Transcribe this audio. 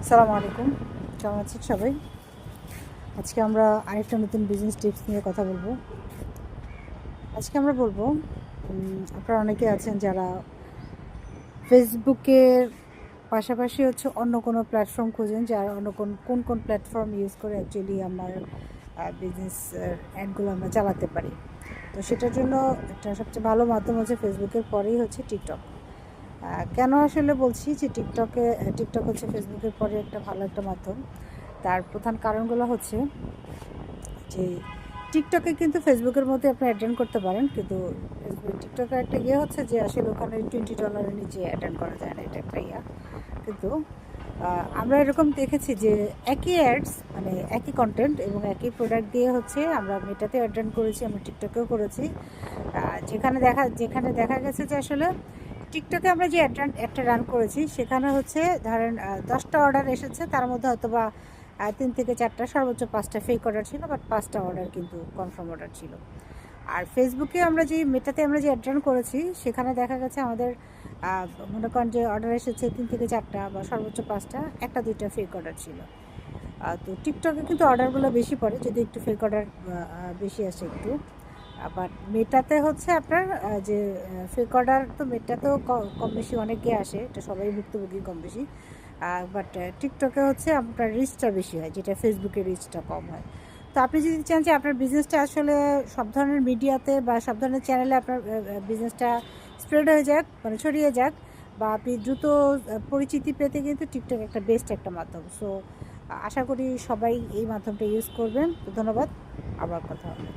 আসসালামু আলাইকুম, কেমন আছেন সবাই? আজকে আমরা আরেকটা নতুন বিজনেস টিপস নিয়ে কথা বলবো। আজকে আমরা বলবো আপনারা অনেকে আছেন যারা ফেসবুকের পাশাপাশি অন্য কোনো প্ল্যাটফর্ম খুঁজেন, যারা অন্য কোন কোন প্ল্যাটফর্ম ইউজ করে অ্যাকচুয়ালি আমার বিজনেস অ্যাডগুলো আমরা চালাতে পারি। তো সেটার জন্য একটা সবচেয়ে ভালো মাধ্যম হচ্ছে ফেসবুকের পরেই হচ্ছে টিকটক। কেন আসলে বলছি যে টিকটক হচ্ছে ফেসবুকের পরে ভালো একটা মাধ্যম। তার প্রধান কারণগুলো হচ্ছে যে টিকটকে কিন্তু ফেসবুকের মধ্যে আপনি অ্যাটেন্ড করতে পারেন, কিন্তু টিকটকের একটা হচ্ছে যে আসলে ওখানে $20 নিচে অ্যাটেন্ড করা যায় না, এটা একটা কিন্তু আমরা এরকম দেখেছি যে একই অ্যাডস, মানে একই কন্টেন্ট এবং একই প্রোডাক্ট দিয়ে আমরা মেটাতে অ্যাটেন্ড করেছি, আমরা টিকটকেও করেছি। যেখানে দেখা গেছে যে আসলে টিকটকে আমরা যে একটা রান করেছি সেখানে ধরেন 10টা অর্ডার এসেছে, তার মধ্যে হয়তো বা 3 থেকে 4টা, সর্বোচ্চ 5টা ফেক অর্ডার ছিল, বাট 5টা অর্ডার কিন্তু কনফার্ম অর্ডার ছিল। আর ফেসবুকে আমরা যে অ্যাটেন্ড করেছি সেখানে দেখা গেছে আমাদের মনে করেন যে অর্ডার এসেছে 3 থেকে 4টা বা সর্বোচ্চ 5টা, 1টা 2টা ফেক অর্ডার ছিল। তো টিকটকে কিন্তু অর্ডারগুলো বেশি পড়ে, যদি একটু ফেক অর্ডার বেশি আসে একটু। আবার মেটাতে আপনার যে ফেক অর্ডার, তো মেটাতেও কম বেশি অনেকে আসে, এটা সবাই ভুক্তভোগী কম বেশি। বাট টিকটকে আপনার রিচটা বেশি হয়, যেটা ফেসবুকে রিচটা কম হয়। তো আপনি যদি চান যে আপনার বিজনেসটা আসলে সব ধরনের মিডিয়াতে বা সব ধরনের চ্যানেলে আপনার বিজনেসটা স্প্রেড হয়ে যাক, মানে ছড়িয়ে যাক, বা আপনি দ্রুত পরিচিতি পেতে, কিন্তু টিকটক একটা বেস্ট একটা মাধ্যম। সো আশা করি সবাই এই মাধ্যমটা ইউজ করবেন। তো ধন্যবাদ, আবার কথা হবে।